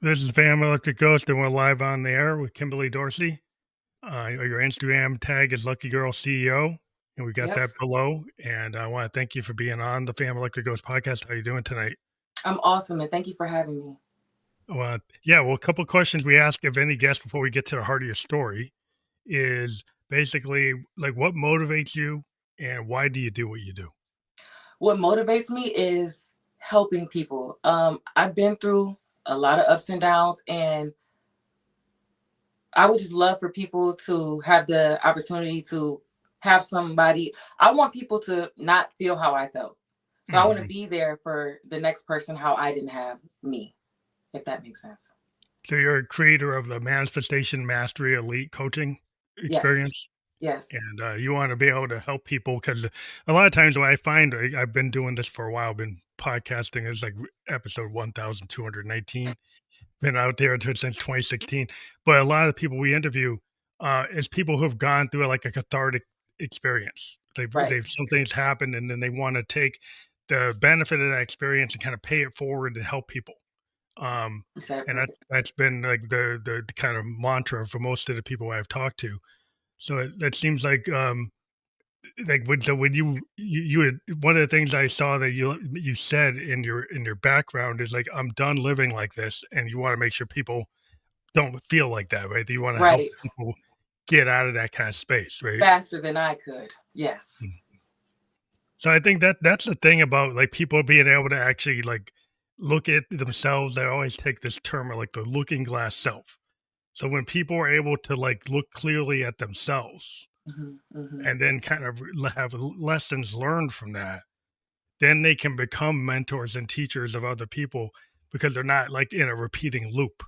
This is Family Electric Ghost, and we're live on the air with Kimberly Dorsey. Your Instagram tag is LuckyGirlCEO, and we got Yep. that below. And I want to thank you for being on the Family Electric Ghost podcast. How you doing tonight? I'm awesome, and thank you for having me. Well, a couple questions we ask of any guest before we get to the heart of your story is basically like what motivates you and why do you do what you do? What motivates me is helping people. I've been through a lot of ups and downs, and I would just love for people to have the opportunity to have somebody. I want people to not feel how I felt. So I want to Mhm. be there for the next person how I didn't have me, if that makes sense. So you're a creator of the Manifestation Mastery Elite Coaching Yes. experience. Yes. And you want to be able to help people because a lot of times what I find, I've been doing this for a while, been podcasting is like episode 1219, been out there since 2016. But a lot of the people we interview is people who've gone through like a cathartic experience. Right. They've something's happened and then they want to take the benefit of that experience and kind of pay it forward and help people. Um, You said it and perfect. that's been like the kind of mantra for most of the people I've talked to. So that seems like when you had one of the things I saw that you said in your background is like I'm done living like this, and you want to make sure people don't feel like that, right? You want to help Right. people get out of that kind of space, right? Faster than I could. Yes. Mm. So I think that's the thing about like people being able to actually like look at themselves. I always take this term like the looking glass self. So when people are able to like look clearly at themselves Hmm. Hmm. and then kind of have lessons learned from that, then they can become mentors and teachers of other people because they're not like in a repeating loop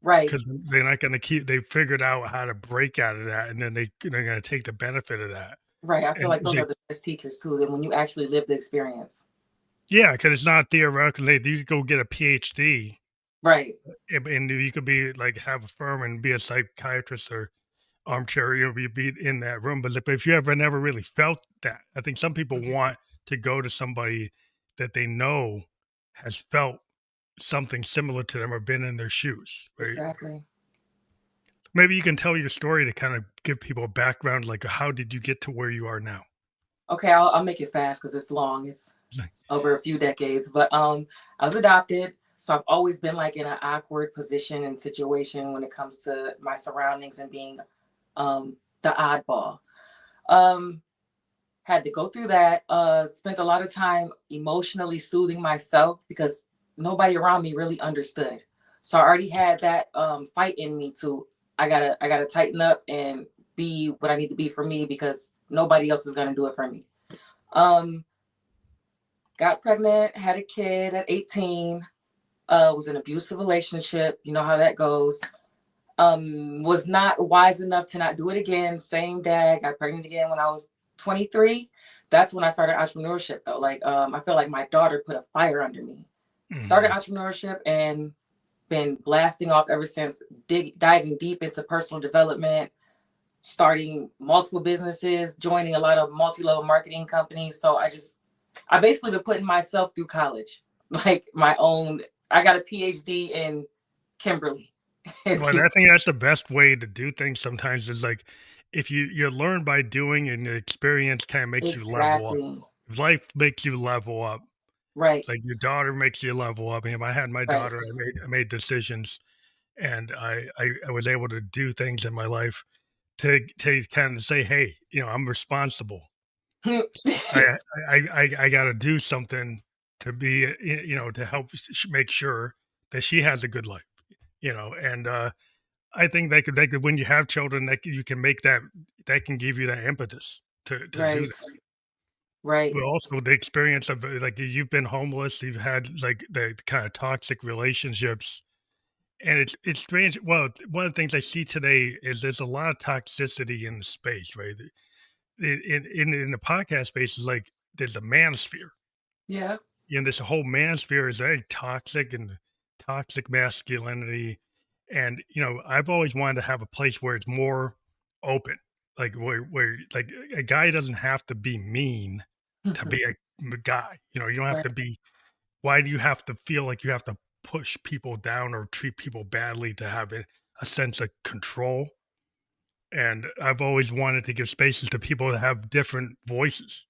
Right. because they're not going to keep they figured out how to break out of that and then they're going to take the benefit of that Right, I feel and like those are the best teachers too, than when you actually live the experience. yeah, because it's not theoretical. You could go get a PhD Right. and you could be like have a firm and be a psychiatrist or armchair, be in that room. But if you ever never really felt that, I think some people Mhm. want to go to somebody that they know has felt something similar to them or been in their shoes, right? Exactly. Maybe you can tell your story to kind of give people a background, like how did you get to where you are now? Okay, I'll make it fast because it's long. It's Like, over a few decades, but I was adopted, so I've always been like in an awkward position and situation when it comes to my surroundings and being the oddball. Um, had to go through that. Spent a lot of time emotionally soothing myself because nobody around me really understood. So I already had that fight in me to I gotta tighten up and be what I need to be for me because nobody else is gonna do it for me. Um, got pregnant, had a kid at 18. Was in an abusive relationship. You know how that goes. Was not wise enough to not do it again. Same dad, got pregnant again when I was 23. That's when I started entrepreneurship though. Like I feel like my daughter put a fire under me. Started mhm. entrepreneurship and been blasting off ever since, diving deep into personal development, starting multiple businesses, joining a lot of multi-level marketing companies. So I basically been putting myself through college, like my own. I got a PhD in Kimberly. If Well, you I think that's the best way to do things sometimes is like if you learn by doing and the experience kind of makes you level up. exactly Life makes you level up. right, Like your daughter makes you level up. I had my right. daughter, I made decisions and I was able to do things in my life to kind of say, hey, I'm responsible. I I gotta do something to be, to help make sure that she has a good life, and, I think that when you have children, you can make that can give you that impetus to do Right, that. right. But also the experience of, like, you've been homeless, you've had, like, the kinda toxic relationships, and it's strange. Well, one of the things I see today is there's a lot of toxicity in the space, right? In the podcast space is like there's a manosphere. Yeah. And this whole manosphere is very toxic and toxic masculinity. And I've always wanted to have a place where it's more open, like where like a guy doesn't have to be mean to be a guy. You don't have Right, to be. Why do you have to feel like you have to push people down or treat people badly to have a sense of control. And I've always wanted to give spaces to people that have different voices.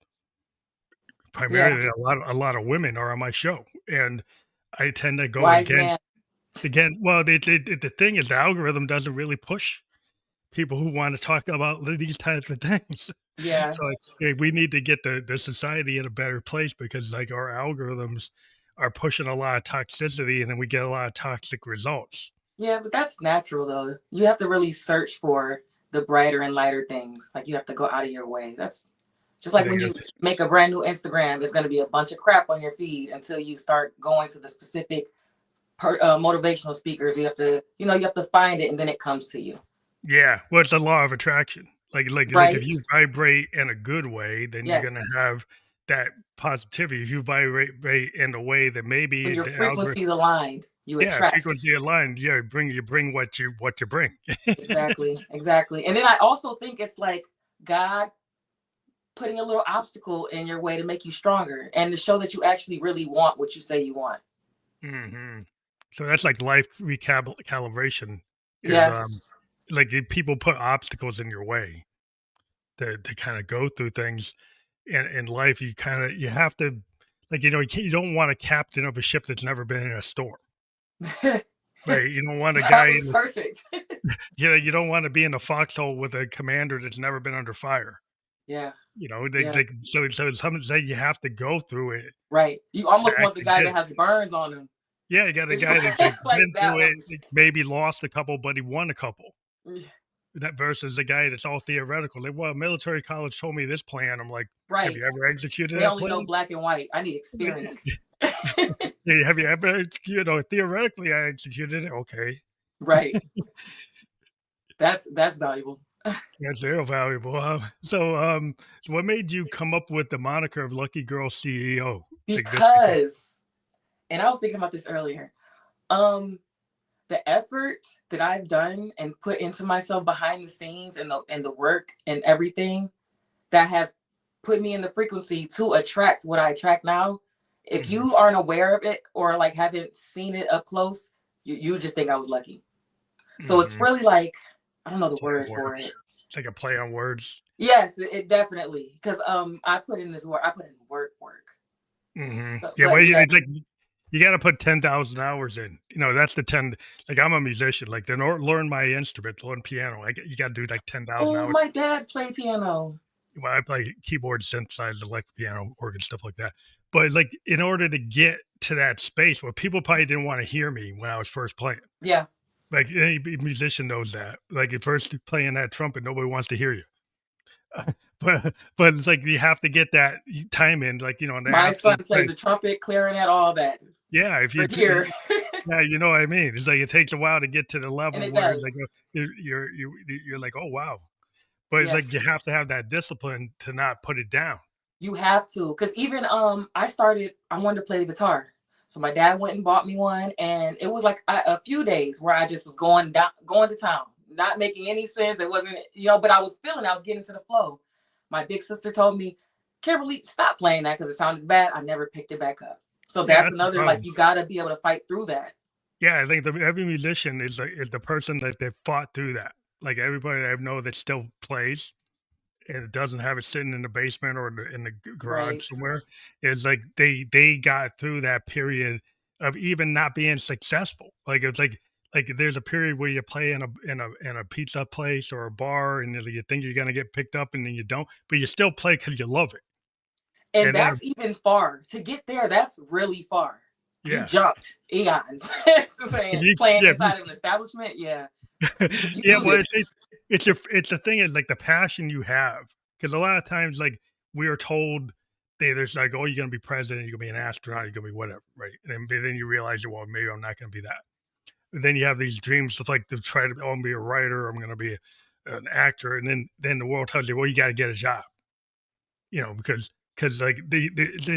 Yeah. Primarily, a lot of women are on my show, and I tend to go Wise man. well, the thing is the algorithm doesn't really push people who wanna talk about these types of things. Yeah. So, we need to get the society in a better place because, like, our algorithms are pushing a lot of toxicity, and then we get a lot of toxic results. Yeah, but that's natural though. You have to really search for the brighter and lighter things. Like you have to go out of your way. That's just I like when think you that's make a brand new Instagram, it's going to be a bunch of crap on your feed until you start going to the specific motivational speakers. You have to, you have to find it and then it comes to you. Yeah, well, it's a law of attraction. Like, if Right? you vibrate in a good way, then you're gonna Yes. have that positivity. If you vibrate in a way that When maybe your the algorithm frequencies aligned, you yeah, attract. frequency aligned, yeah, you bring what you bring. Exactly. Exactly. And then I also think it's like God putting a little obstacle in your way to make you stronger and to show that you actually really want what you say you want. Mhm. So that's like life calibration is, Yeah. like, if people put obstacles in your way to kinda go through things in life, you have to like, you don't want a captain of a ship that's never been in a storm, That right? You don't want a guy was perfect. you don't wanna be in a foxhole with a commander that's never been under fire. Yeah. They Yeah. so some say you have to go through it Right. You to almost want the actually guy get that it. has the burns on him. Yeah, you got a guy that's, like, Like been that through it, one. like, maybe lost a couple, but he won a couple. Yeah. That versus the guy that's all theoretical. Like, "Well, military college told me this plan." I'm like, "Have Right. you ever executed They that only know plan?" black and white. I need experience. Yeah, "Have you ever theoretically, I executed it." "Okay." Right. That's valuable. That's very valuable, so what made you come up with the moniker of Lucky Girl CEO? Like, this became Because, and I was thinking about this earlier. Um, the effort that I've done and put into myself behind the scenes and the work and everything that has put me in the frequency to attract what I attract now. If Mhm, you aren't aware of it or like haven't seen it up close, you just think I was lucky. So it's mhm. really like I don't know the Play on word for words. it. It's like a play on words. Yes, it definitely because I put in this work. I put in work. Mhm. So, Yeah, but well, yeah. it's like you gotta put 10,000 hours in. That's the 10 like, I'm a musician, like, to learn my instrument, to learn piano, you gotta do, like, 10,000 Oh, hours. my dad played piano. Well, I play keyboard, synthesizer, electric piano, organ, stuff like that. But, like, in order to get to that space where people probably didn't wanna hear me when I was first playing. Yeah, Like, any musician knows that. Like, at first playing that trumpet, nobody wants to hear you. But it's like you have to get that time in, like, on the my son absolute plays the trumpet, clarinet, all that. yeah, if For you here, yeah, you know what I mean? It's like it takes a while to get to the and level it where it's like, does. you're like, "Oh, wow." But it's Yeah. like you have to have that discipline to not put it down. You have to, because even I wanted to play the guitar. So my dad went and bought me one, and it was like a few days where I just was going to town, not making any sense. It wasn't, but I was getting to the flow. My big sister told me, Kimberly, stop playing that because it sounded bad. I never picked it back up. So Yeah, that's that's the another, like, problem. you got to be able to fight through that. Yeah, I think every musician is the person that fought through that. Like, everybody I know that still plays and it doesn't have it sitting in the basement or in the garage Right. somewhere, is like they got through that period of even not being successful. Like, it's like there's a period where you play in a pizza place or a bar and you think you're gonna get picked up and then you don't, but you still play because you love it. And And then that's even far to get there. That's really far. You yeah, jumped eons. Just saying, playing yeah, inside of an establishment. Yeah. You yeah, do well, this. it's the thing is, like, the passion you have, because a lot of times, like, we are told there's like, "Oh, you're gonna be president, you're gonna be an astronaut, you're gonna be whatever," right? And then you realize, "Well, maybe I'm not gonna be that." But then you have these dreams of, like, to try to, "Oh, I'm gonna be a writer, I'm gonna be an actor," and then the world tells you, "Well, you gotta get a job," because like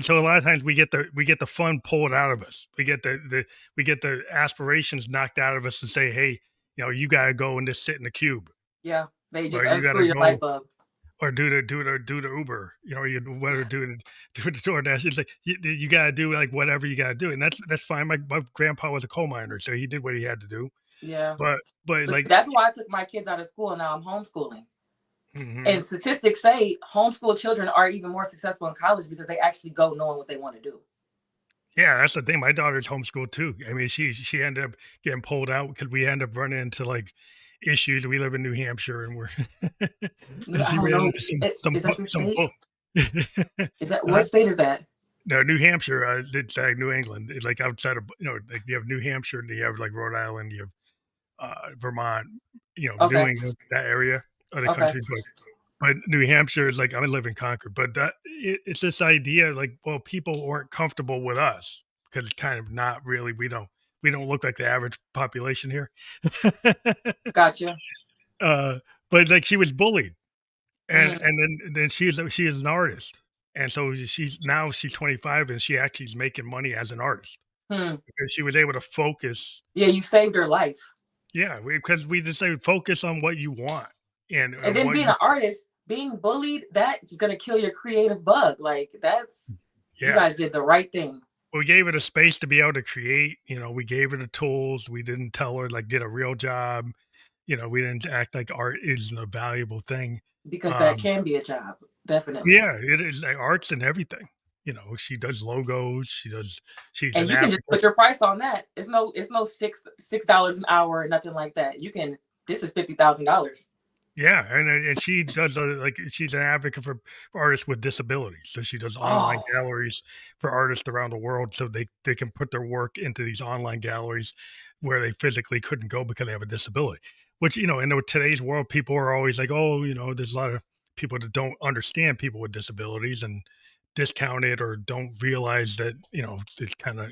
so a lot of times we get the fun pulled out of us. We get the aspirations knocked out of us to say, "Hey, you gotta go and just sit in the cube." Yeah. They just Or you unscrew gotta your light go bulb. or do the Uber, you whether do the DoorDash. It's like you gotta do like whatever you gotta do, and that's fine. My grandpa was a coal miner, so he did what he had to do. Yeah. But But see, like, that's why I took my kids out of school and now I'm homeschooling. mhm. And statistics say homeschool children are even more successful in college because they actually go knowing what they want to do. Yeah, that's the thing. My daughter's homeschooled too. I mean, she ended up getting pulled out because we ended up running into like issues. We live in New Hampshire, and we're and I she don't ran know. into Is that the some state? bull. Is that Huh? what state is that? No, New Hampshire. It's like New England. It's like outside of, like you have New Hampshire, and you have like Rhode Island, you have Vermont, New Okay. England, that area of the Okay. country. But New Hampshire is like, I live in Concord, but it's this idea like, well, people weren't comfortable with us because it's kind of not really, we don't look like the average population here. Gotcha. uh, but like she was bullied, and Mm, then she is an artist, and so she's 25 and she actually is making money as an artist hmm. because she was able to focus. Yeah, you saved her life. Yeah, because we just say focus on what you want And and then what being you. an artist, being bullied, that's gonna kill your creative bug. Like that's you Yeah. guys did the right thing. We gave it a space to be able to create, we gave her the tools. We didn't tell her like get a real job. We didn't act like art isn't a valuable thing. Because that Um, can be a job, definitely. yeah, it is like arts and everything. She does logos, she's And an you can just advocate. put your price on that. It's no $6 an hour or nothing like that. You can this is $50,000. Yeah, and she does like she's an advocate for artists with disabilities. So she does online Oh, galleries for artists around the world, so they can put their work into these online galleries where they physically couldn't go because they have a disability. Which, in today's world, people are always like, oh, there's a lot of people that don't understand people with disabilities and discount it or don't realize that, there's kind of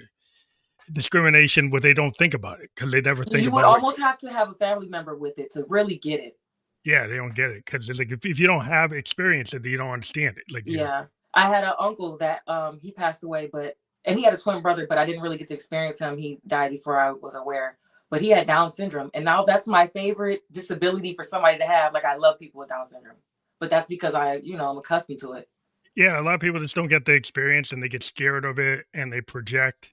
discrimination where they don't think about it because they never think you would about like. almost have to have a family member with it to really get it. Yeah, they don't get it because it's like if you don't have experience it, you don't understand it. Like you. Yeah. I had an uncle that he passed away, but and he had a twin brother, but I didn't really get to experience him. He died before I was aware. But he had Down syndrome. And now that's my favorite disability for somebody to have. Like I love people with Down syndrome. But that's because I'm accustomed to it. Yeah, a lot of people just don't get the experience and they get scared of it and they project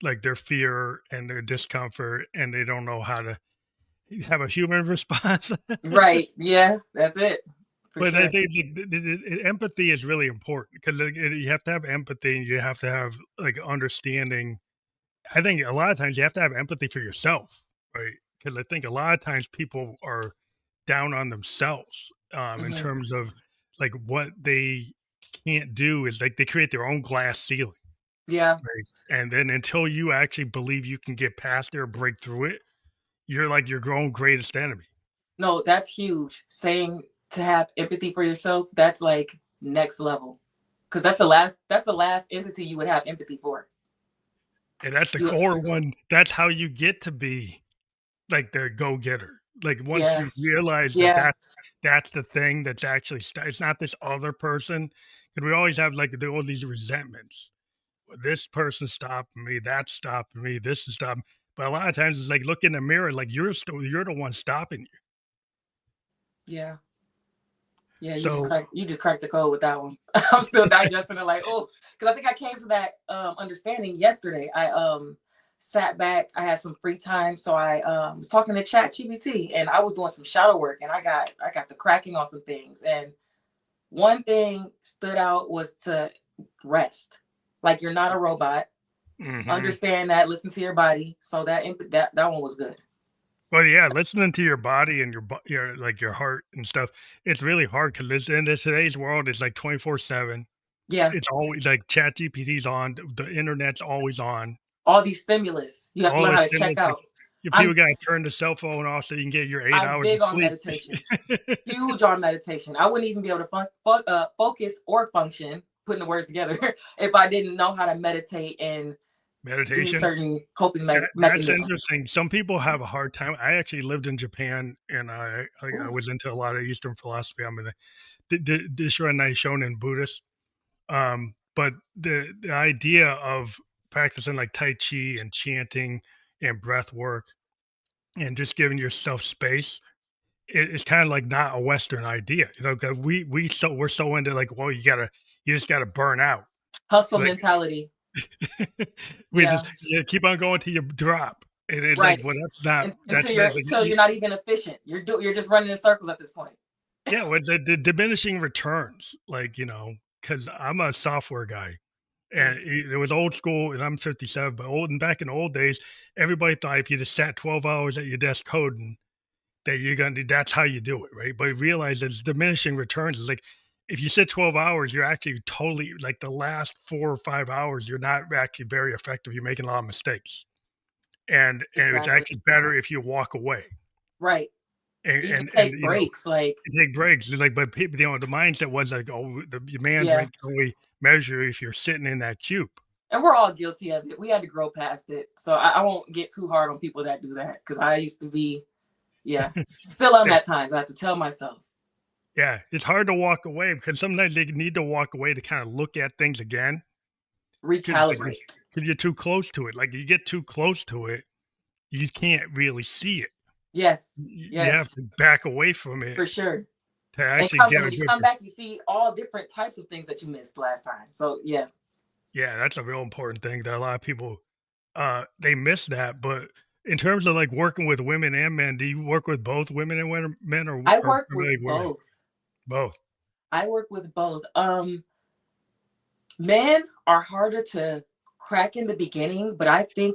like their fear and their discomfort and they don't know how to have a human response. Right. Yeah, that's it. For But I sure. think empathy is really important because you have to have empathy and you have to have like understanding. I think a lot of times you have to have empathy for yourself, right? Because I think a lot of times people are down on themselves in Hmm. terms of like what they can't do is like they create their own glass ceiling, Yeah. right? And then until you actually believe you can get past it or break through it, you're like your own greatest enemy. No, that's huge. Saying to have empathy for yourself, that's like next level. Because that's the last entity you would have empathy for. And that's the You core one. That's how you get to be like the go getter. Like once yeah. you realize that Yeah. that's the thing that's actually it's not this other person. Because we always have like all these resentments. Well, this person stopping me, that's stopping me, this is stopping. But a lot of times it's like look in the mirror, like you're the one stopping you. Yeah. Yeah, So you just cracked the code with that one. I'm still digesting it like, oh, because I think I came to that understanding yesterday. I sat back, I had some free time, so I was talking to Chat GPT and I was doing some shadow work and I got the cracking on some things. And one thing stood out was to rest. Like you're not a robot. mhm. Understand that, listen to your body. So that one was good. Well, yeah, listening to your body and your like your heart and stuff, it's really hard because in this today's world, it's like 24/7. Yeah. It's always like ChatGPT's on, the internet's always on. All these stimulus. You have to All learn how this to check stimulus, like, out. you people I'm gotta turn the cell phone off so you can get your 8 I'm hours of big on sleep. meditation. Huge on meditation. I wouldn't even be able to focus or function, putting the words together, if I didn't know how to meditate and do Meditation, certain coping that's mechanisms. interesting. Some people have a hard time. I actually lived in Japan, and I Ooh. was into a lot of Eastern philosophy. I'm a Nichiren Shonen Buddhist. But the idea of practicing like Tai Chi and chanting and breath work and just giving yourself space it's kind of like not a Western idea, 'cause we're so into like, well, you just gotta burn out. Hustle Like mentality. we Yeah, just keep on going till you drop. And it's like, right. well, Until that's like, you're not even efficient. You're just running in circles at this point. yeah, well, the diminishing returns, like, because I'm a software guy, and Mm, it was old school, and I'm 57, but old and back in the old days, everybody thought if you just sat 12 hours at your desk coding, that you're gonna that's how you do it, right? But realize it's diminishing returns. It's like if you sit 12 hours, you're actually totally like the last 4 or 5 hours, you're not actually very effective. You're making a lot of mistakes. And it's exactly. actually better if you walk away Right. and Even and, and take you know breaks. Like, take breaks. Like, but people, the mindset was like, oh, the man's yeah. rate can only measure if you're sitting in that cube. And we're all guilty of it. We had to grow past it. So I won't get too hard on people that do that because I used to be, yeah. Still am Yeah, at times. I have to tell myself, yeah, it's hard to walk away because sometimes they need to walk away to kind of look at things again because recalibrate. you're too close to it. Like you get too close to it, you can't really see it. Yes. You have Yes. to back away from it For sure. to actually And get a when you come different. back, you see all different types of things that you missed last time. So yeah, Yeah, that's a real important thing that a lot of people they miss that. But in terms of like working with women and men, do you work with both women and men, I or work with primarily women? both. Both. I work with both. Men are harder to crack in the beginning, but I feel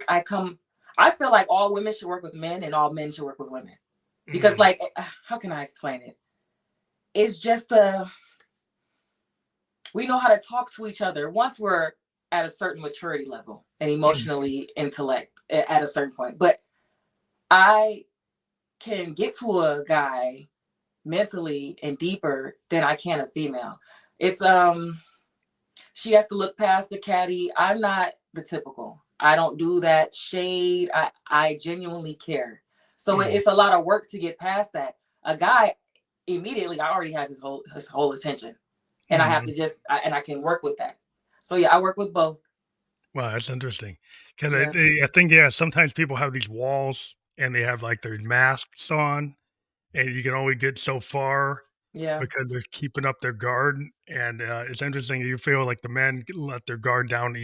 like all women should work with men and all men should work with women. Because Mhm. like how can I explain it? It's just the we know how to talk to each other once we're at a certain maturity level and Mhm. emotionally intellect at a certain point. But I can get to a guy mentally and deeper than I can a female. It's she has to look past the caddy. I'm not the typical. I don't do that shade. I genuinely care. So Mhm. it's a lot of work to get past that. A guy immediately I already have his whole attention. And I have Mhm. to and I can work with that. So yeah, I work with both. Wow, that's interesting. Because Yeah. I think, yeah, sometimes people have these walls and they have like their masks on, and you can only get so far Yeah. because they're keeping up their guard. And it's interesting. You feel like the men let their guard down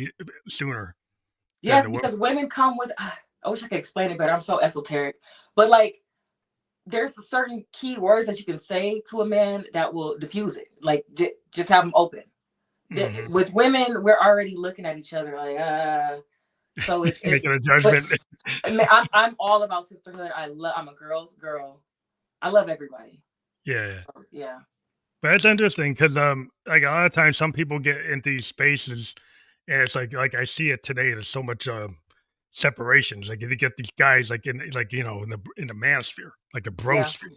sooner than Yes, the women. because women come with I wish I could explain it better. I'm so esoteric. But like there's a certain key words that you can say to a man that will diffuse it. Like just have them open. Mhm. With women, we're already looking at each other like, so it's Making a but judgment. I mean, I'm all about sisterhood. I'm a girl's girl. I love everybody. Yeah, yeah. So, yeah. But it's interesting because, like, a lot of times some people get into these spaces, and it's like I see it today, there's so much, separations, like, you get these guys, like, in the manosphere, like the Yeah. brosphere.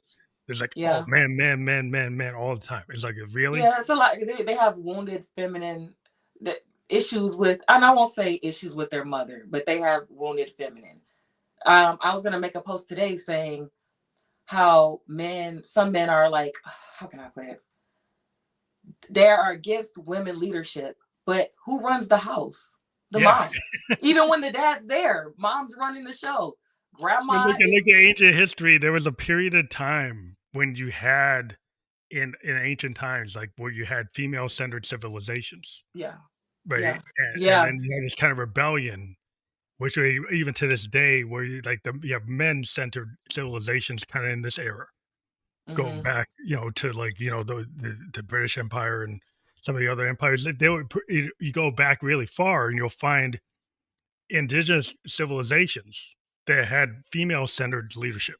There's like, oh, Yeah. man, man, man, man, man, all the time. It's like, really? Yeah, it's a lot. They have wounded feminine the issues with, and I won't say issues with their mother, but they have wounded feminine. I was gonna make a post today saying how some men are like, how can I put it? They are against women leadership, but who runs the house? The Yeah. mom. Even when the dad's there, mom's running the show. But Grandma look is, at ancient history, there was a period of time when you had in ancient times, like, where you had female-centered civilizations, yeah, right? yeah, And yeah, then you had this kind of rebellion. Which even to this day, where you have men-centered civilizations kinda in this era, going hmm, back, to, like, the British Empire and some of the other empires, they would you go back really far, and you'll find indigenous civilizations that had female-centered leadership,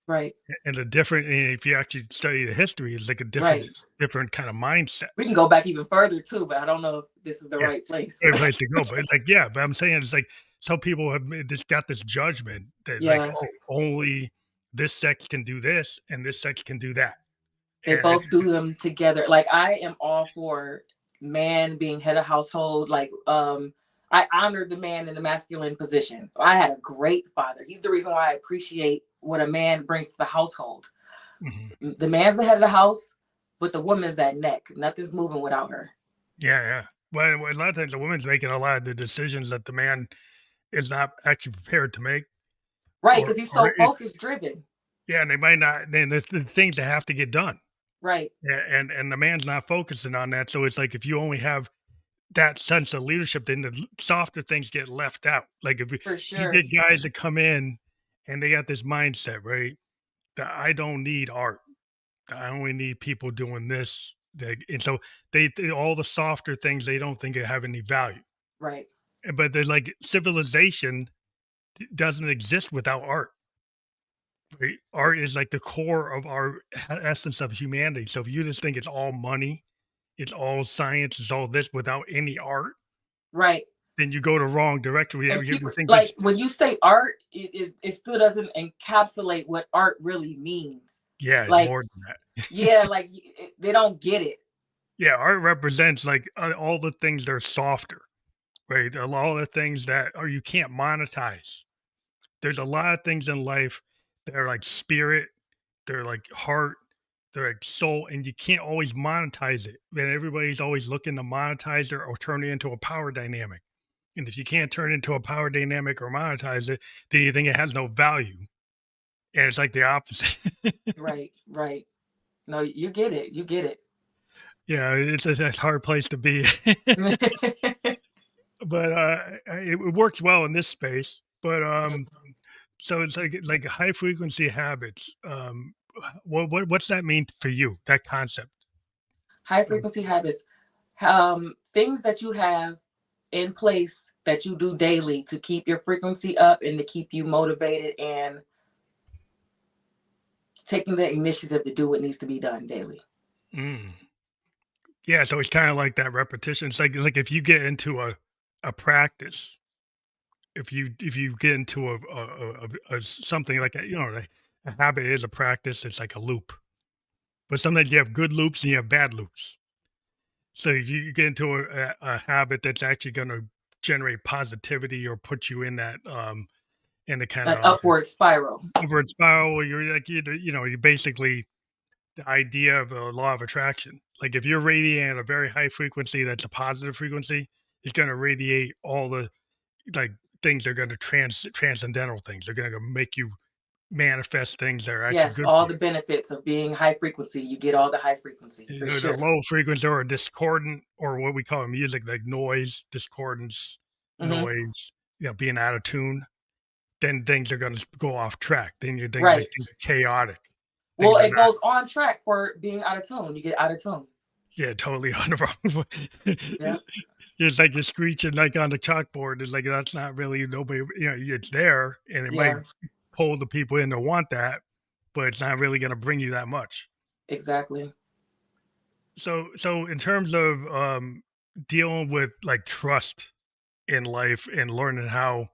right, and if you actually study the history, it's like a right. different kinda mindset. We can go back even further too, but I don't know if this is the Yeah, right place. great place to go, but it's like, yeah, but I'm saying it's like some people have got this judgment that like, Yeah, oh, only this sex can do this and this sex can do that. they And both do them together. Like I am all for man being head of household. Like I honor the man in the masculine position. I had a great father. He's the reason why I appreciate what a man brings to the household. Mhm. The man's the head of the house, but the woman's that neck. Nothing's moving without her. Yeah, yeah. Well, a lot of times the woman's making a lot of the decisions that the man is not actually prepared to make, Right, or because he's or so focus driven. Yeah, and they might not. Then there's the things that have to get done. Right. Yeah, and the man's not focusing on that. So it's like if you only have that sense of leadership, then the softer things get left out. Like if For you sure. get guys that come in and they got this mindset, right? That I don't need art. I only need people doing this. And so they all the softer things they don't think have any value. Right. But they're like civilization doesn't exist without art. Right? Art is like the core of our essence of humanity. So if you just think it's all money, it's all science, it's all this without any art, Right. then you go the wrong direction. And We people think like that's when you say art, it still doesn't encapsulate what art really means. yeah, it's Like, more than that. yeah, like they don't get it. Yeah, art represents like all the things that are softer, right? All the things that are you can't monetize. There's a lot of things in life that are like spirit, they're like heart, they're like soul, and you can't always monetize it. And everybody's always looking to monetize it or turn it into a power dynamic. And if you can't turn it into a power dynamic or monetize it, then you think it has no value. And it's like the opposite. Right, right. No, you get it. You get it. Yeah, it's a hard place to be. But it works well in this space. But Right. so it's like high frequency habits. What's that mean for you? That concept? High Of- frequency habits, things that you have in place that you do daily to keep your frequency up and to keep you motivated and taking the initiative to do what needs to be done daily. Mm. Yeah, so it's kind of like that repetition. It's like if you get into a practice, if you get into a something like a habit is a practice. It's like a loop. But sometimes you have good loops and you have bad loops. So if you get into a habit that's actually going to generate positivity or put you in that in the kind An of upward spiral. upward spiral, where you're like you basically the idea of a law of attraction. Like if you're radiating at a very high frequency, that's a positive frequency, it's going to radiate all the like things that are going to transcendental things. They're going to make you manifest things that are actually Yes, good for all you. the benefits of being high frequency, you get all the high frequency for The sure. low frequency or discordant or what we call in music like noise, discordance, Hmm. noise, being out of tune, then things are going to go off track. Then your things Right. like things are chaotic. Well, Things are it not goes on track for being out of tune. You get out of tune. yeah, totally on the wrong. Yeah. It's like you're screeching like on the chalkboard. It's like that's not really nobody. It's there, and it might Yeah. pull the people in to want that, but it's not really going to bring you that much. Exactly. So in terms of dealing with like trust in life and learning how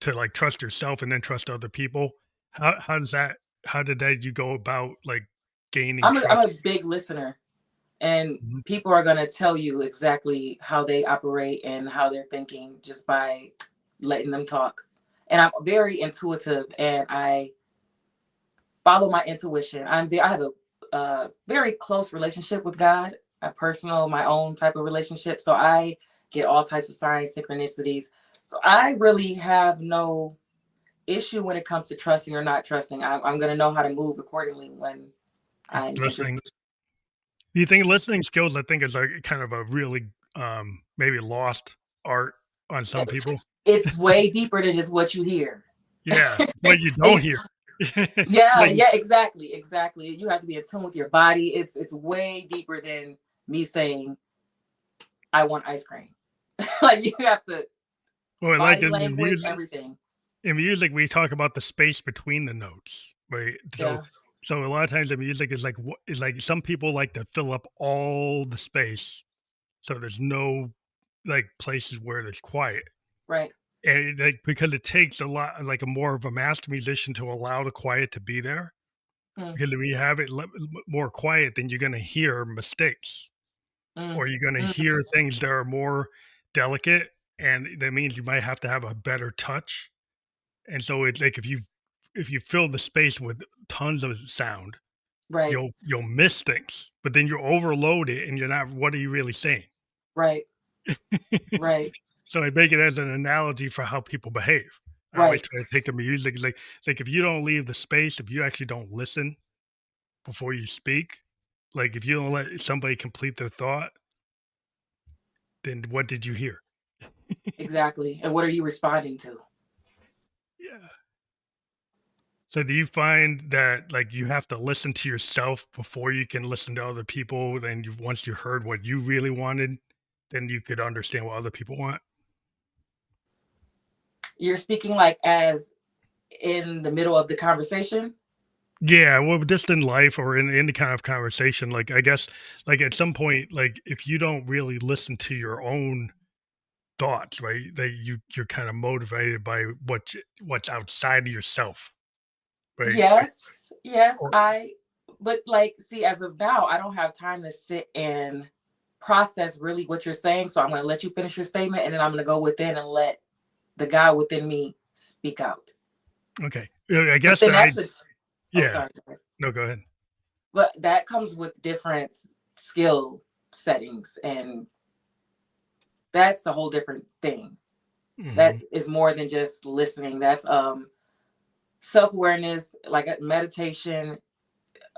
to like trust yourself and then trust other people, how does that how did that you go about like gaining I'm trust? a big listener, and Mhm. people are gonna tell you exactly how they operate and how they're thinking just by letting them talk. And I'm very intuitive, and I follow my intuition. I have a very close relationship with God, a personal, my own type of relationship. So I get all types of signs, synchronicities. So I really have no issue when it comes to trusting or not trusting. I'm going to know how to move accordingly when I'm Listening. introduced. Do you think listening skills? I think is like kind of a really maybe lost art on some people. It's way deeper than just what you hear. Yeah, what you don't And hear. yeah, Like yeah, exactly, exactly. You have to be in tune with your body. It's way deeper than me saying I want ice cream. Like you have to well, like body in the language, music. everything. In music, we talk about the space between the notes, right? So, Yeah. so a lot of times the music is like is like some people like to fill up all the space, so there's no like places where there's quiet, Right. and like because it takes a lot, like a more of a master musician to allow the quiet to be there. Mm, Because if you have it more quiet, then you're going to hear mistakes, mm, or you're going to mm. hear things that are more delicate, and that means you might have to have a better touch. And so it's like if you fill the space with tons of sound, Right. you'll miss things, but then you overload it and you're not what are you really saying? Right. Right. So I make it as an analogy for how people behave. I always Right. try to take the music. It's like if you don't leave the space, if you actually don't listen before you speak, like if you don't let somebody complete their thought, then what did you hear? Exactly. And what are you responding to? Yeah. So do you find that like you have to listen to yourself before you can listen to other people? Then you once you heard what you really wanted, then you could understand what other people want? You're speaking like as in the middle of the conversation? Yeah, well, just in life or in any kind of conversation, like I guess, like at some point, like if you don't really listen to your own thoughts, right? That you're kind of motivated by what's outside of yourself, right? Yes, yes, Or but like, see, as of now, I don't have time to sit and process really what you're saying. So I'm going to let you finish your statement and then I'm going to go within and let the guy within me speak out. okay, I But guess then that I that's a, oh, yeah. sorry. Go ahead. No, go ahead. But that comes with different skill settings. And that's a whole different thing. That Hmm. is more than just listening. That's self-awareness, like meditation,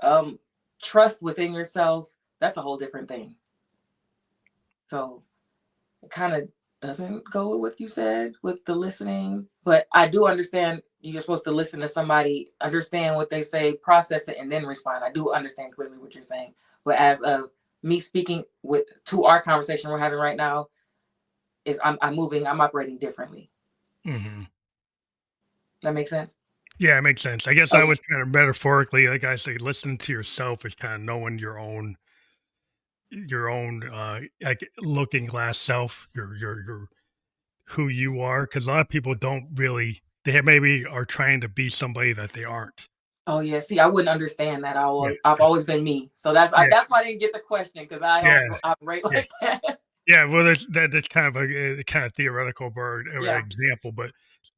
um trust within yourself. That's a whole different thing. So it kind of doesn't go with what you said with the listening, but I do understand you're supposed to listen to somebody, understand what they say, process it, and then respond. I do understand clearly what you're saying, but as of me speaking with to our conversation we're having right now, is I'm moving, I'm operating differently. Hmm. That makes sense. Yeah, it makes sense. I guess I Okay. was kind of metaphorically, like I say, listening to yourself is kind of knowing your own like looking glass self, your who you are, because a lot of people don't really maybe are trying to be somebody that they aren't. Oh yeah, see, I wouldn't understand that. Yeah, I've always been me, so yeah, that's why I didn't get the question because I yeah, don't operate yeah, like that. yeah. Well, that's kind of a kind of theoretical or Yeah, example, but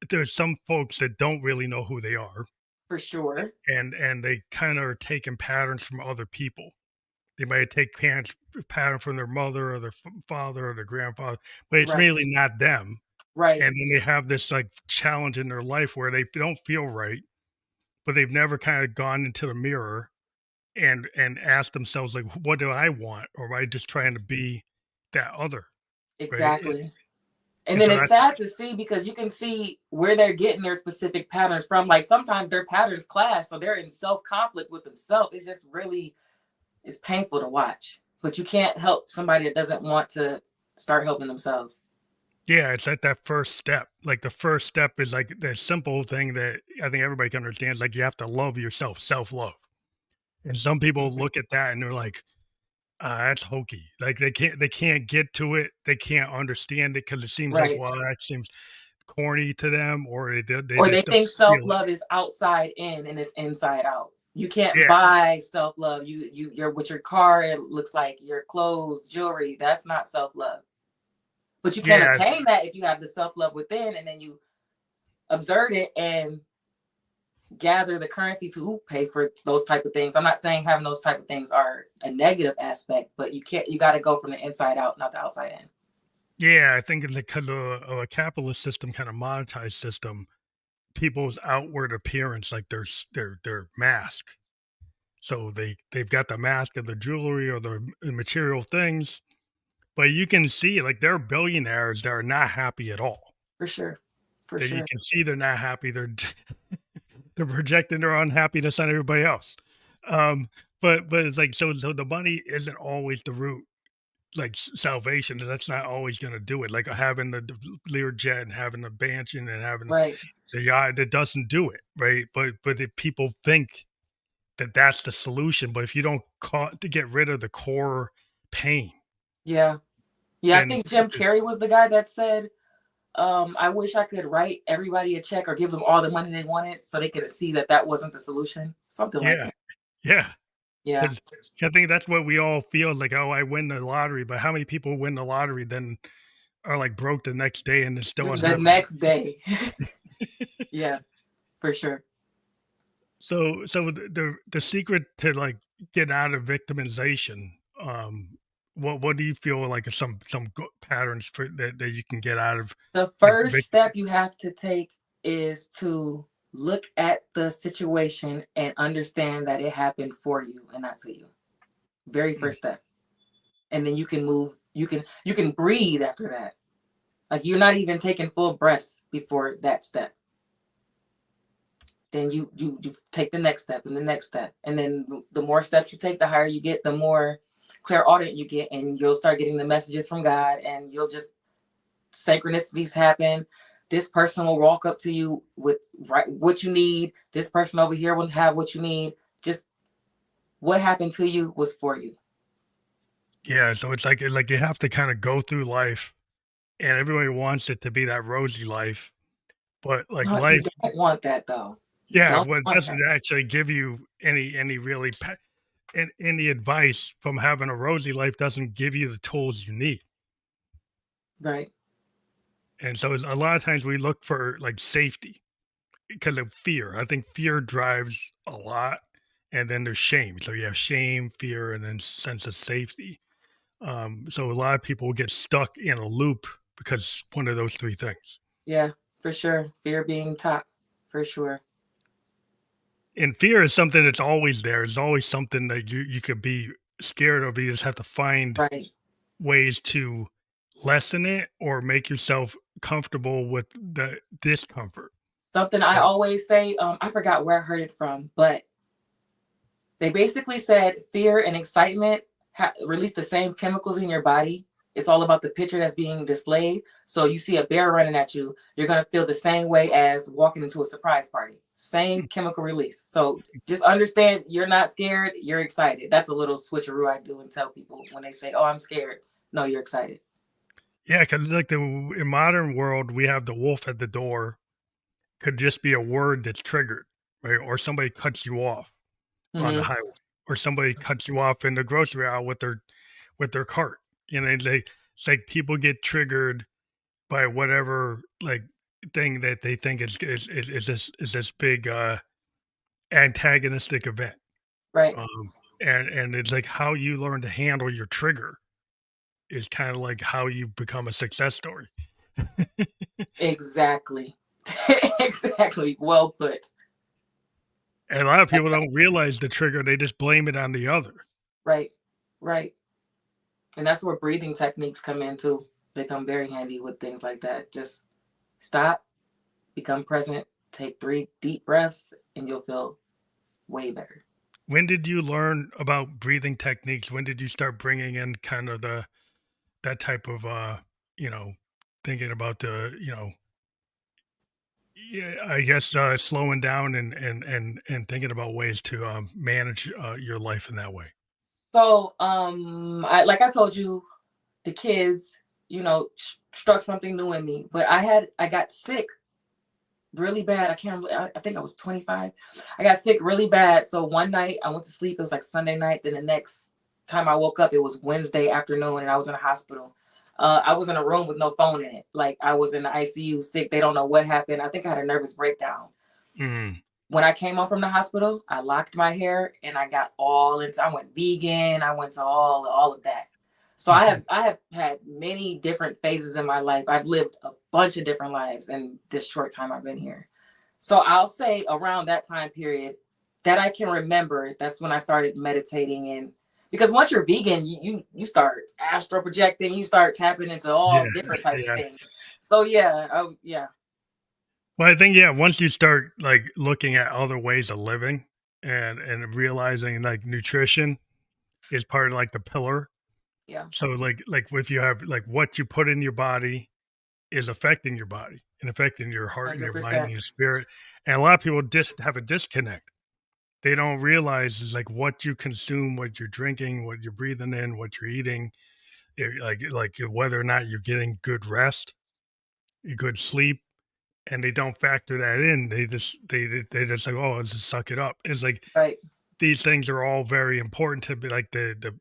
there's some folks that don't really know who they are, for sure. and they kind of are taking patterns from other people. They might take pattern from their mother or their father or their grandfather, but it's Right, really not them. right, And then they have this like challenge in their life where they don't feel right, but they've never kind of gone into the mirror and asked themselves like, "What do I want?" Or am I just trying to be that other, right? exactly. And And then so it's that's sad to see because you can see where they're getting their specific patterns from. Like sometimes their patterns clash, so they're in self conflict with themselves. It's just really it's painful to watch. But you can't help somebody that doesn't want to start helping themselves. yeah, it's at that first step. Like the first step is like the simple thing that I think everybody can understand. Is like you have to love yourself, self love. And some people Mhm. look at that and they're like, that's hokey. Like they can't get to it. They can't understand it because it seems like, Right. well, that seems corny to them, or they Or they just don't think self feel it. love is outside in and it's inside out. You can't Yeah, buy self love. You're with your car. It looks like your clothes, jewelry. That's not self love. But you can yeah, attain that if you have the self love within, and then you observe it and gather the currency to pay for those type of things. I'm not saying having those type of things are a negative aspect, but you can't. You got to go from the inside out, not the outside in. yeah. I think in the kind of a capitalist system, kind of monetized system, people's outward appearance, like their mask. So they've got the mask of the jewelry or the material things, but you can see like they're billionaires that are not happy at all. For sure, for That you sure. can see they're not happy. They're projecting their unhappiness on everybody else. Um, but it's like so the money isn't always the root like salvation. That's not always going to do it. Like having the Learjet and having the mansion and having Right. the yacht that doesn't do it, right? But if people think that that's the solution, but if you don't to get rid of the core pain, Yeah. Yeah. I then think Jim Carrey was the guy that said, I wish I could write everybody a check or give them all the money they wanted so they could see that that wasn't the solution. Something like yeah, that. yeah. Yeah. 'Cause I think that's what we all feel like. Oh, I win the lottery, but how many people win the lottery then are like broke the next day and they're still The unhappy? next day. Yeah, for sure. So the secret to like get out of victimization, what do you feel like are some patterns for that you can get out of The like first victim? step you have to take is to look at the situation and understand that it happened for you and not to you. Very Mm. first step. And then you can move, you can breathe after that. Like you're not even taking full breaths before that step. Then you take the next step and the next step. And then the more steps you take, the higher you get, the more clairaudient you get, and you'll start getting the messages from God, and you'll just synchronicities happen. This person will walk up to you with right what you need. This person over here will have what you need. Just what happened to you was for you. Yeah, so it's like you have to kind of go through life, and everybody wants it to be that rosy life, but like No, you life, don't want that though. You yeah, don't well, it want doesn't that. actually give you any really any advice from having a rosy life doesn't give you the tools you need. Right. And so it's, a lot of times we look for like safety because of fear. I think fear drives a lot, and then there's shame. So you have shame, fear, and then sense of safety. So a lot of people get stuck in a loop because one of those three things. Yeah, for sure. Fear being top, for sure. And fear is something that's always there. It's always something that you could be scared of. You just have to find Right. ways to lessen it or make yourself comfortable with the discomfort. Something I Right? always say, I forgot where I heard it from, but they basically said fear and excitement release the same chemicals in your body. It's all about the picture that's being displayed. So you see a bear running at you, you're going to feel the same way as walking into a surprise party. Same chemical release. So just understand you're not scared, you're excited. That's a little switcheroo I do and tell people when they say, "Oh, I'm scared." No, you're excited. Yeah, because like in modern world, we have the wolf at the door. Could just be a word that's triggered, right? Or somebody cuts you off on the Hmm. highway, or somebody cuts you off in the grocery aisle with their cart. You know, it's like people get triggered by whatever like thing that they think is this big antagonistic event. Right. And it's like how you learn to handle your trigger is kind of like how you become a success story. Exactly. Exactly. Well put. And a lot of people don't realize the trigger, they just blame it on the other. Right. Right. And that's where breathing techniques come in too. They come very handy with things like that. Just stop, become present, take 3 deep breaths, and you'll feel way better. When did you learn about breathing techniques? When did you start bringing in kind of that type of, you know, thinking about the, yeah, I guess, slowing down and thinking about ways to, manage, your life in that way? So, like I told you, the kids, struck something new in me. But I got sick really bad. I can't remember. I think I was 25. I got sick really bad. So one night I went to sleep. It was like Sunday night. Then the next time I woke up, it was Wednesday afternoon, and I was in a hospital. I was in a room with no phone in it. Like I was in the ICU, sick. They don't know what happened. I think I had a nervous breakdown. Mm. When I came home from the hospital, I locked my hair and I got all into. I went vegan. I went to all of that. So I have had many different phases in my life. I've lived a bunch of different lives in this short time I've been here. So I'll say around that time period that I can remember, that's when I started meditating. And because once you're vegan, you start astral projecting, you start tapping into all Yeah, different types of yeah. things. So yeah, oh yeah, Well, I think, yeah, once you start, like, looking at other ways of living and realizing, like, nutrition is part of, like, the pillar. yeah, So, like, if you have like, what you put in your body is affecting your body and affecting your heart and your mind and 100%. your spirit, and a lot of people just have a disconnect. They don't realize is, like, what you consume, what you're drinking, what you're breathing in, what you're eating, like, whether or not you're getting good rest, good sleep, and they don't factor that in. They just like, "Oh, just suck it up." It's like Right. these things are all very important to be like the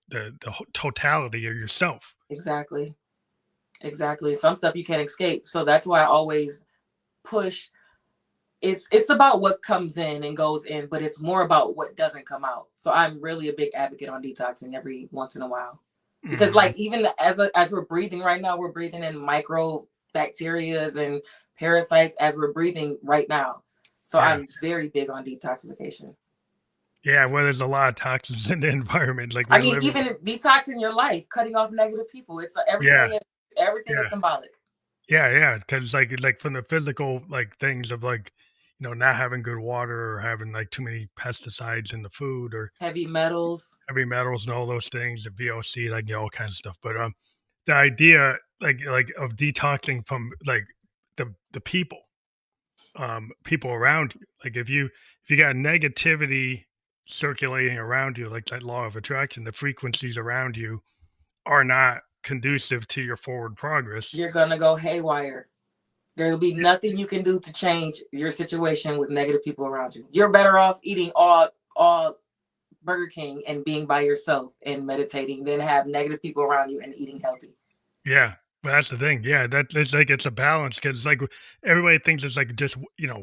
totality of yourself. Exactly. Exactly. Some stuff you can't escape. So that's why I always push. It's about what comes in and goes in, but it's more about what doesn't come out. So I'm really a big advocate on detoxing every once in a while. Because Mhm. like even as we're breathing right now, we're breathing in micro bacterias and parasites as we're breathing right now. So Yeah. I'm very big on detoxification. Yeah, well, there's a lot of toxins in the environment, like, I we're mean, living. even detoxing your life, cutting off negative people. It's Yeah, everything is yeah. symbolic. Yeah, yeah, because like, from the physical, like, things of, like, not having good water or having, like, too many pesticides in the food or Heavy metals. heavy metals and all those things, the VOC, like, all kinds of stuff, but, the idea, of detoxing from, like, the people around you, like, if you got negativity circulating around you, like that law of attraction, the frequencies around you are not conducive to your forward progress. You're gonna go haywire. There'll be nothing you can do to change your situation with negative people around you. You're better off eating all Burger King and being by yourself and meditating than have negative people around you and eating healthy. Yeah, but that's the thing. Yeah, it's like it's a balance because like everybody thinks it's like just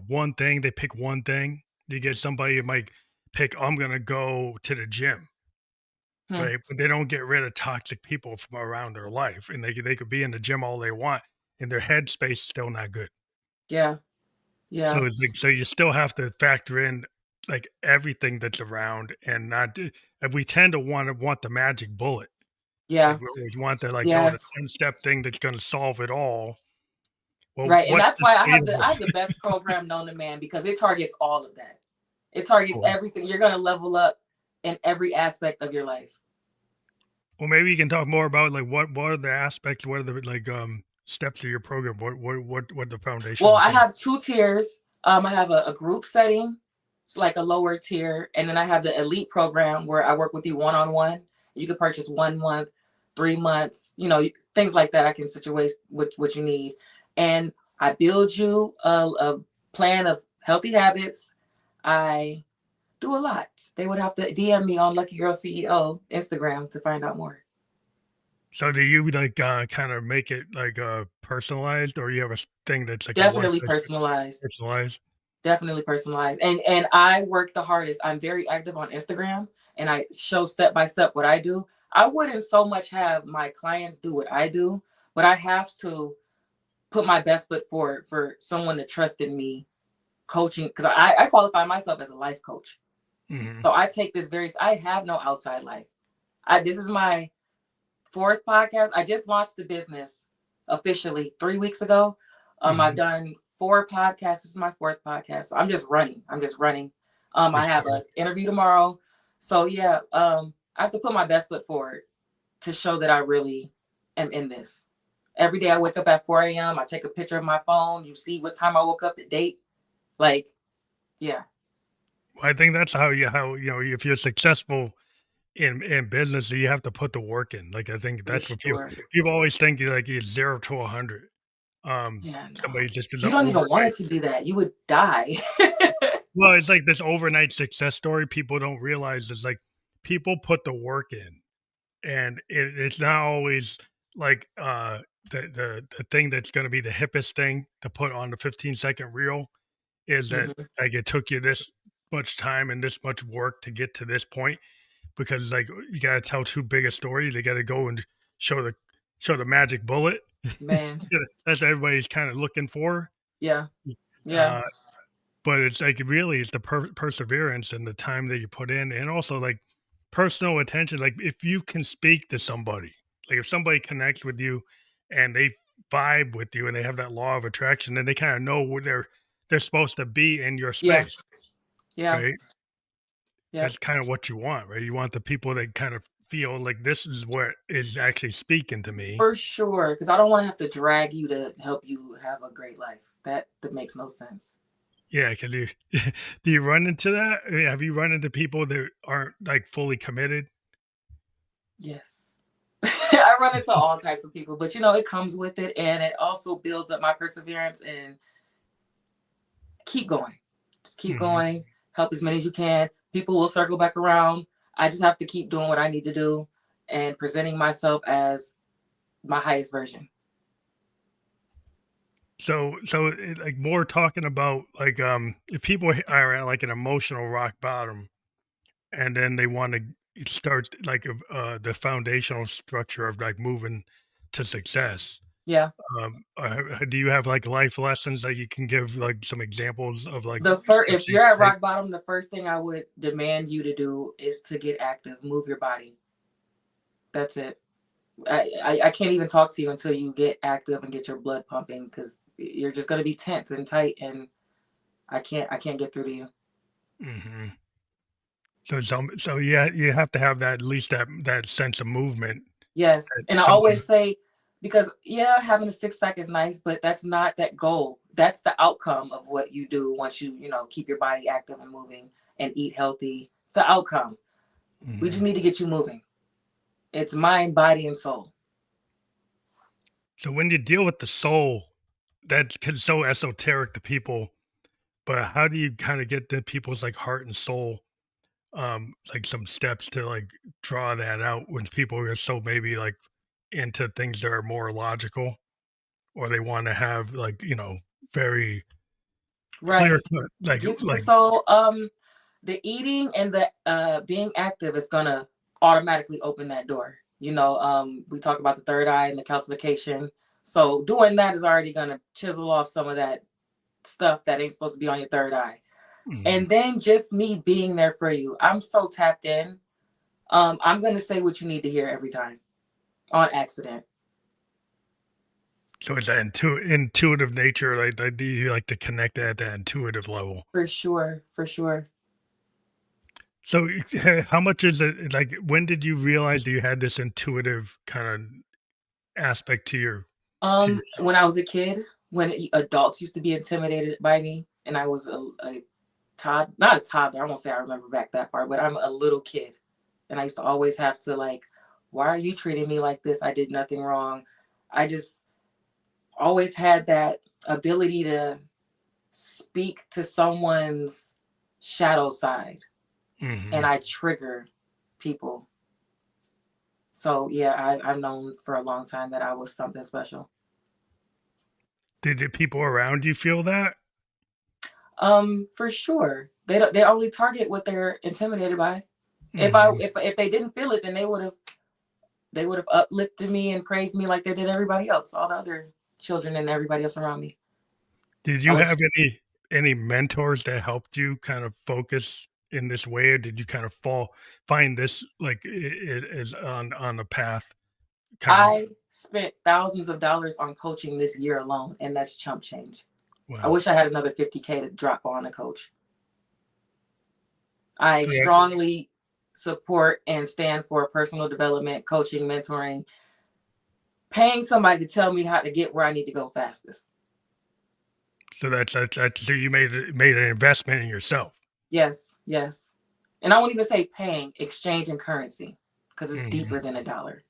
one thing. They pick one thing. You get somebody who might pick, I'm gonna go to the gym, Hmm. right? But they don't get rid of toxic people from around their life, and they could be in the gym all they want, and their headspace is still not good. Yeah. Yeah. So it's like you still have to factor in like everything that's around, and not do. And we tend to want the magic bullet. Yeah. Like we always want the like, oh, Yeah. the 10-step thing that's gonna solve it all. Well, Right. And what's that's why sustainable? I have the best program known to man because it targets all of that. It targets Cool. everything. You're gonna level up in every aspect of your life. Well, maybe you can talk more about like what are the aspects, what are the steps of your program? What the foundation Well, of the I program? have two tiers. I have a group setting, it's like a lower tier, and then I have the elite program where I work with you one on one. You can purchase 1 month, 3 months, things like that. I can situate what you need, and I build you a plan of healthy habits. I do a lot. They would have to DM me on LuckyGirlCEO Instagram to find out more. So do you like kind of make it like personalized, or you have thing that's like a one Definitely size fits personalized. personalized? Definitely personalized. And I work the hardest. I'm very active on Instagram and I show step by step what I do. I wouldn't so much have my clients do what I do, but I have to put my best foot forward for someone to trust in me coaching because I qualify myself as a life coach. Hmm. So I take this very I have no outside life. This is my fourth podcast. I just launched the business officially 3 weeks ago. I've Hmm. done four podcasts. This is my fourth podcast. So I'm just running. I Just have an interview tomorrow. So yeah, I have to put my best foot forward to show that I really am in this. Every day I wake up at 4 a.m. I take a picture of my phone. You see what time I woke up, the date. Like, yeah, I think that's how if you're successful in business, you have to put the work in. Like I think for that's what sure. people always think you like you 0 to 100. Yeah, no. Somebody just does You an don't even want overnight. it to be that. You would die. Well, it's like this overnight success story. People don't realize is like people put the work in, and it's not always like the thing that's going to be the hippest thing to put on the 15-second reel is that Mhm. like it took you this much time and this much work to get to this point because like you got to tell too big a story. They got to go and show the show the magic bullet. Man. That's what everybody's kind of looking for. Yeah. Yeah. Uh, but it's like really it's the perseverance and the time that you put in, and also like personal attention. Like if you can speak to somebody, like if somebody connects with you and they vibe with you and they have that law of attraction, then they kind of know where they're supposed to be in your Yeah. space, Yeah. right? Yep. That's kind of what you want, right? You want the people that kind of feel like this is what is actually speaking to me. For sure. Because I don't want to have to drag you to help you have a great life. That makes no sense. Yeah, can you do you run into that? I mean, have you run into people that aren't like fully committed? Yes. I run into all types of people, but it comes with it and it also builds up my perseverance and keep going. Just keep Hmm. going. Help as many as you can. People will circle back around. I just have to keep doing what I need to do and presenting myself as my highest version. Like more talking about like if people are at like an emotional rock bottom and then they want to start like the foundational structure of like moving to success. Yeah. Do you have like life lessons that you can give like some examples of like The first, steps if you you're at take? rock bottom, the first thing I would demand you to do is to get active, move your body. That's it. I can't even talk to you until you get active and get your blood pumping because you're just gonna be tense and tight, and I can't get through to you. Hmm. So yeah, you have to have that at least that sense of movement Yes, at and I some kind always say, because yeah, having a six pack is nice, but that's not that goal. That's the outcome of what you do once you keep your body active and moving and eat healthy. It's the outcome. We just Mhm. need to get you moving. It's mind, body, and soul. So when you deal with the soul, that's so esoteric to people, but how do you kind of get the people's like heart and soul, like some steps to like draw that out when people are so maybe like into things that are more logical, or they want to have like, very clear Right. cut, Get to the soul. The eating and the being active is gonna automatically open that door. We talk about the third eye and the calcification. So doing that is already gonna chisel off some of that stuff that ain't supposed to be on your third eye. Mhm. And then just me being there for you. I'm so tapped in. I'm gonna say what you need to hear every time on accident. So it's that intuitive nature, like do you like to connect at that intuitive level? For sure, for sure. So, how much is it like, when did you realize that you had this intuitive kinda aspect to yourself? When I was a kid, when adults used to be intimidated by me, and I was a not a toddler. I won't say I remember back that far, but I'm a little kid, and I used to always have to like, why are you treating me like this? I did nothing wrong. I just always had that ability to speak to someone's shadow side, and Mhm. I trigger people. So yeah, I've known for a long time that I was something special. Did the people around you feel that? For sure. They only target what they're intimidated by. If I Mhm. if they didn't feel it, then they would have uplifted me and praised me like they did everybody else, all the other children and everybody else around me. Did I you was have any mentors that helped you kind of focus in this way, or did you kind of find this like it is on a path kind of. I spent thousands of dollars on coaching this year alone, and that's chump change. I Wow. wish I had another 50K to drop on a coach. I So, yeah, strongly support and stand for personal development, coaching, mentoring, paying somebody to tell me how to get where I need to go fastest. so that's so you made an investment in yourself. Yes, yes. And I won't even say paying, exchange and currency, because it's Mhm. deeper than a dollar.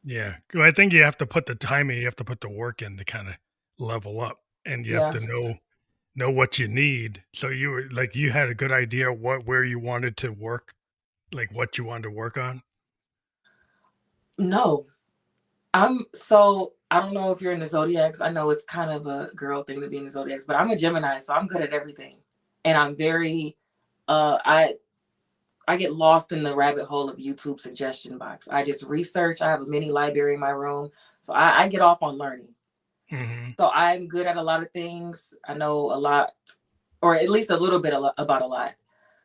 Yeah, 'cause I think you have to put the time in, you have to put the work in to kinda level up, and you have Yeah. to know what you need. So you were like, you had a good idea where you wanted to work, like, what you wanted to work on? No. I don't know if you're in the zodiacs. I know it's kind of a girl thing to be in the zodiacs, but I'm a Gemini, so I'm good at everything. And I'm very I get lost in the rabbit hole of YouTube suggestion box. I just research. I have a mini library in my room. So I get off on learning. Mhm. So I'm good at a lot of things. I know a lot, or at least a little bit about a lot.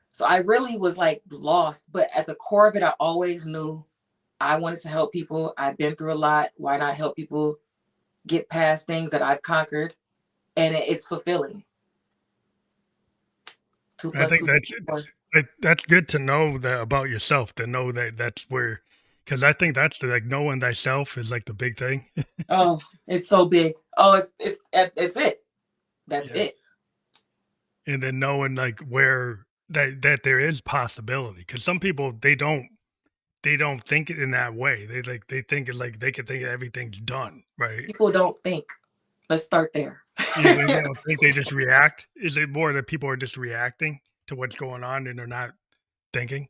So I really was like lost, but at the core of it, I always knew I wanted to help people. I've been through a lot. Why not help people get past things that I've conquered? And it's fulfilling. Two I plus think two equals four. that's good to know that about yourself, to know that that's where, because I think that's the like, knowing thyself is, like, the big thing. Oh, it's so big. Oh, it's it. That's Yeah. it. And then knowing, like, where that there is possibility, because some people, they don't think it in that way. They think it like they can think everything's done, right? People don't think. Let's start there. They don't think, they just react. Is it more that people are just reacting to what's going on and they're not thinking?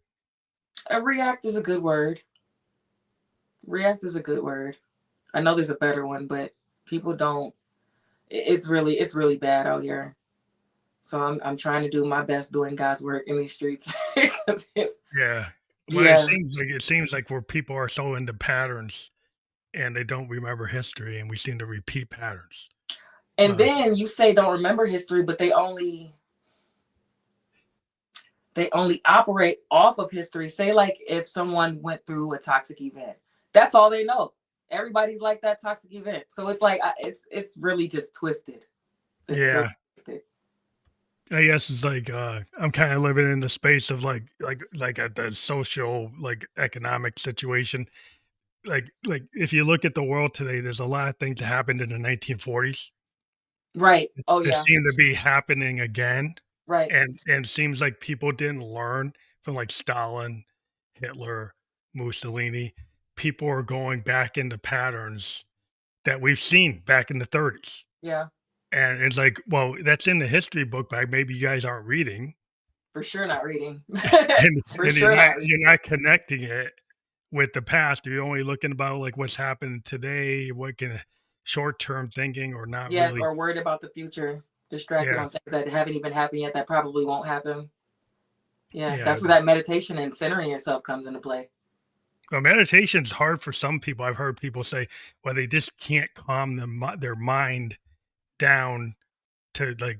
A react is a good word. React is a good word. I know there's a better one, but people don't. It's really bad out here. So I'm trying to do my best doing God's work in these streets. 'Cause Yeah. Well, yeah, it seems like where people are so into patterns, and they don't remember history, and we seem to repeat patterns. And Uh, then you say don't remember history, but they only operate off of history. Say like if someone went through a toxic event, that's all they know. Everybody's like that toxic event. So it's like it's really just twisted. It's really yeah, twisted. I guess it's like, I'm kinda living in the space of, like, at the social, like, economic situation. Like, if you look at the world today, there's a lot of things that happened in the 1940s Right. Oh that yeah. seem to be happening again, Right. and it seems like people didn't learn from, like, Stalin, Hitler, Mussolini. People are going back into patterns that we've seen back in the '30s, Yeah. and it's like, well, that's in the history book, but maybe you guys aren't reading, For sure not reading. For and sure not reading. you're not connecting it with the past. You're only looking about, like, what's happening today, what can short-term thinking or not Yes, really. or worried about the future, distracted Yeah, on things that haven't even happened yet that probably won't happen. Yeah, yeah. that's where that meditation and centering yourself comes into play. Well, meditation's hard for some people. I've heard people say, well, they just can't calm their mind down to, like,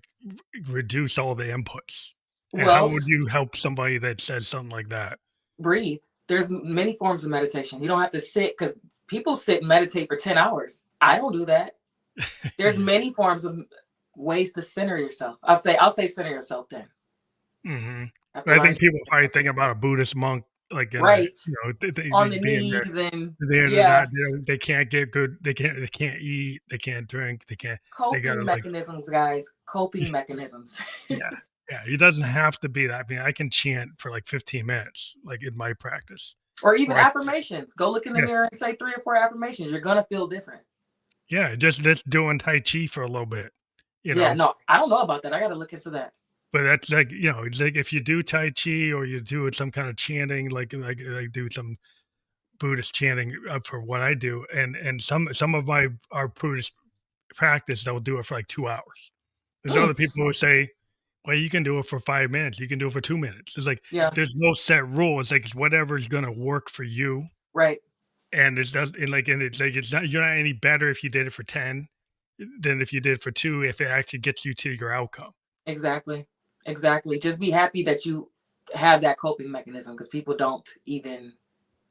reduce all the inputs. And how Well, would you help somebody that says something like that? breathe. There's many forms of meditation. You don't have to sit because people sit and meditate for 10 hours. I don't do that. There's Yeah. many forms of ways to center yourself. I'll say center yourself then. Mhm. Have to I learn think to people probably think about a Buddhist monk, like, in a, right they on the being there. knees and They're yeah, not, they can't get good, they can't eat, they can't drink, they coping gotta, like. mechanisms, guys. Coping mechanisms. Yeah, yeah, it doesn't have to be that. I mean, I can chant for, like, 15 minutes, like, in my practice, Or even or I. affirmations. Go look in the Yeah, mirror and say 3 or 4 affirmations. You're gonna feel different. yeah, just doing tai chi for a little bit, you Yeah, know? no, I don't know about that. I gotta look into that. But that's like, it's like if you do tai chi or you do some kind of chanting, like do some Buddhist chanting, for what I do, and some of our Buddhist practice, they'll do it for like 2 hours. There's Mm, other people who say, "Well, you can do it for 5 minutes, you can do it for 2 minutes." It's like, yeah, there's no set rule. It's like it's whatever's gonna work for you, right. and it does and it's like it's not, you're not any better if you did it for 10 than if you did it for 2, if it actually gets you to your outcome. Exactly. Exactly. Just be happy that you have that coping mechanism because people don't even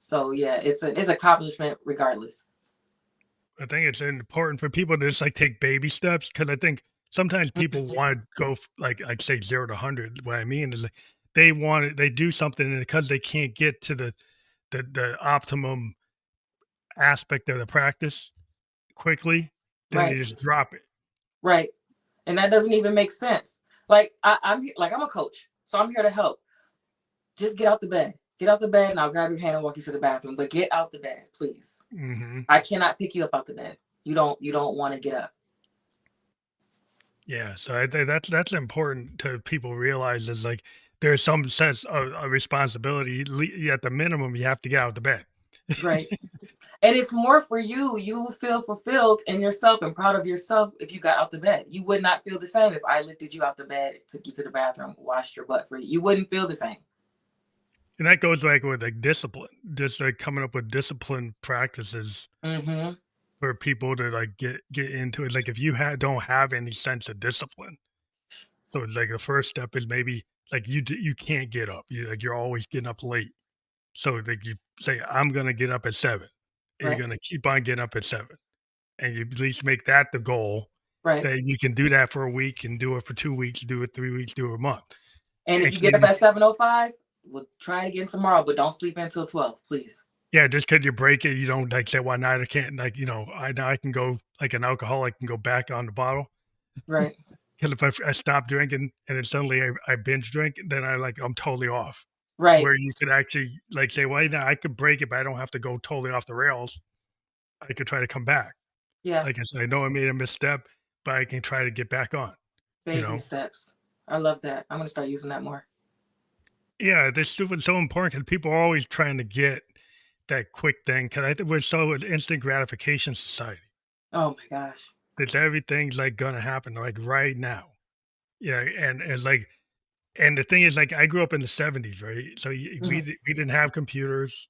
so yeah, it's accomplishment regardless. I think it's important for people to just, like, take baby steps, because I think sometimes people Mhm. wanna go like, say 0 to 100. What I mean is, like, they do something, and because they can't get to the optimum aspect of the practice quickly, then they Right. just drop it. Right. And that doesn't even make sense. Like like I'm a coach, so I'm here to help. Just get out the bed. Get out the bed and I'll grab your hand and walk you to the bathroom. But get out the bed, please. Mhm. I cannot pick you up out the bed. You don't want to get up. Yeah, so I think that's important to people realize, is, like, there's some sense of responsibility. At the minimum, you have to get out of the bed. Right. And it's more for you. You will feel fulfilled in yourself and proud of yourself if you got out the bed. You would not feel the same if I lifted you out the bed, took you to the bathroom, washed your butt for you. You wouldn't feel the same. And that goes back with, like, discipline, just, like, coming up with discipline practices Mm-hmm. for people to, like, get into it. Like, if you don't have any sense of discipline, so it's like the first step is maybe, like, you can't get up. You're always getting up late. So, like, you say, "I'm gonna get up at 7," and you're Right. gonna keep on getting up at 7, and you at least make that the goal, Right. that you can do that for a week and do it for 2 weeks, do it 3 weeks, do it a month. And if And you get up can at 7:05, we'll try it again tomorrow, but don't sleep until 12, please. Yeah, just 'cause you break it, you don't, like, say, "Well, now I can't," like, now I can go, like an alcoholic, can go back on the bottle. Right. 'Cause if I stop drinking and then suddenly I binge drink, then I'm totally off. Right. Where you could actually, like, say, "Well, now I could break it, but I don't have to go totally off the rails. I could try to come back." Yeah. Like I said, I know I made a misstep, but I can try to get back on, you Baby know? steps. I love that. I'm gonna start using that more. Yeah, this stuff is so important because people are always trying to get that quick thing, because I think we're so an instant gratification society. Oh my gosh. That everything's, like, gonna happen, like, right now. Yeah, and it's like, and the thing is, like, I grew up in the '70s, right? So Mhm. we didn't have computers.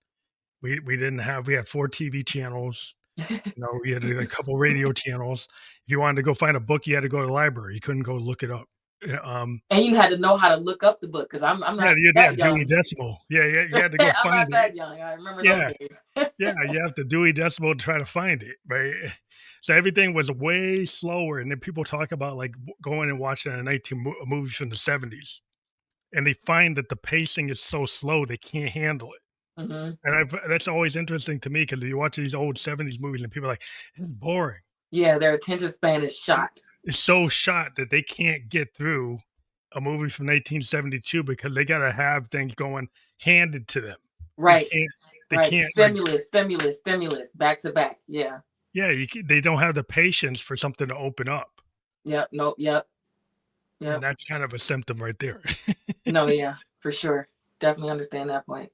We had 4 TV channels. You had a couple radio channels. If you wanted to go find a book, you had to go to the library. You couldn't go look it up. Yeah, And you had to know how to look up the book because I'm yeah, not you had to that have Dewey young. Decimal. Yeah, yeah, you had to go I'm find not it. that young. I remember those Yeah, days. yeah, you have to Dewey Decimal to try to find it, right? So everything was way slower, and then people talk about, like, going and watching a movie from the '70s, and they find that the pacing is so slow, they can't handle it. Mhm. And that's always interesting to me because you watch these old '70s movies and people are like, "It's boring." Yeah, their attention span is shot. It's so shot that they can't get through a movie from 1972 because they gotta have things going handed to them. They Right, can't they right. can't, like, Stimulus, stimulus, stimulus, back to back. Yeah. yeah, they don't have the patience for something to open up, Yep. Nope. Yep. and Yep. that's kind of a symptom right there. No, yeah, for sure. Definitely understand that point.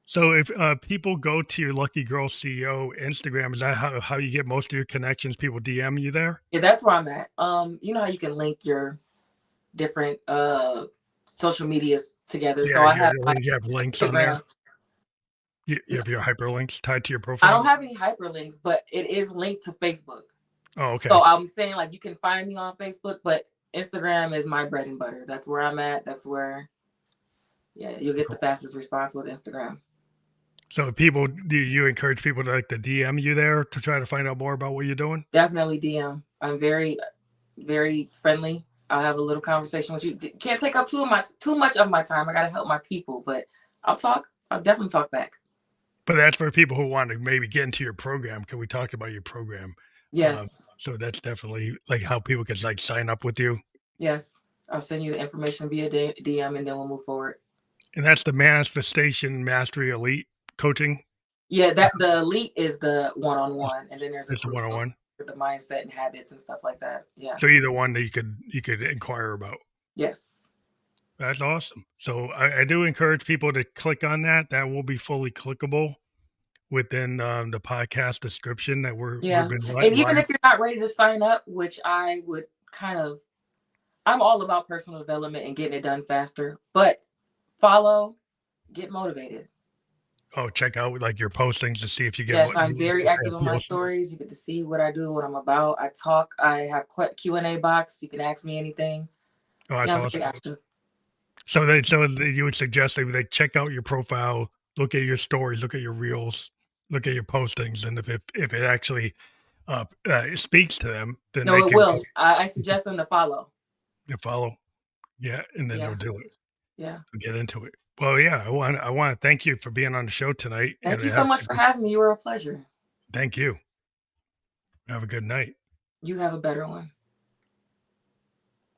So if, people go to your Lucky Girl CEO Instagram, is that how you get most of your connections? People DM you there? Yeah, that's where I'm at. You know how you can link your different social medias together. Yeah, So I have my you have links on there? Instagram. You have your hyperlinks tied to your I don't profile? have any hyperlinks, but it is linked to Facebook. Oh, So okay. I'm saying like you can find me on Facebook, but Instagram is my bread and butter. That's where I'm at. That's where, yeah, you'll get the Cool. fastest response with Instagram. So people do you encourage people to, like, to DM you there to try to find out more about what you're doing? Definitely DM. I'm very, very friendly. I'll have a little conversation with you. Can't take up too much of my time. I gotta help my people, but I'll talk. I'll definitely talk back. But that's for people who want to maybe get into your program, 'cause we talked about your program. Yes. So that's definitely, like, how people can, like, sign up with you. Yes. I'll send you the information via DM and then we'll move forward. And that's the Manifestation Mastery Elite coaching? Yeah, that the elite is the one-on-one, and then there's a It's a group of one-on-one? with the mindset and habits and stuff like that. Yeah. So either one that you could inquire about. Yes. That's awesome. So I do encourage people to click on that. That will be fully clickable within, the podcast description that we've Yeah. been And even live. if you're not ready to sign up, which I would kind of I'm all about personal development and getting it done faster, but follow, get motivated. Oh, check out, like, your postings to see if you get Yes, what I'm very active on my feels. stories. You get to see what I do, what I'm about. I talk. I have Q&A box. You can ask me anything. Oh, that's Yeah, I'm very awesome. active. You would suggest they check out your profile, look at your stories, look at your reels, look at your postings, and if it actually, speaks to them, then No, they it can will. I suggest them to follow. follow. Yeah, and then they'll Yeah. do it, Yeah. get into it. Well, yeah, I wanna thank you for being on the show tonight, and Thank you so much for having me. You were a pleasure. thank you. Have a good night. You have a better one.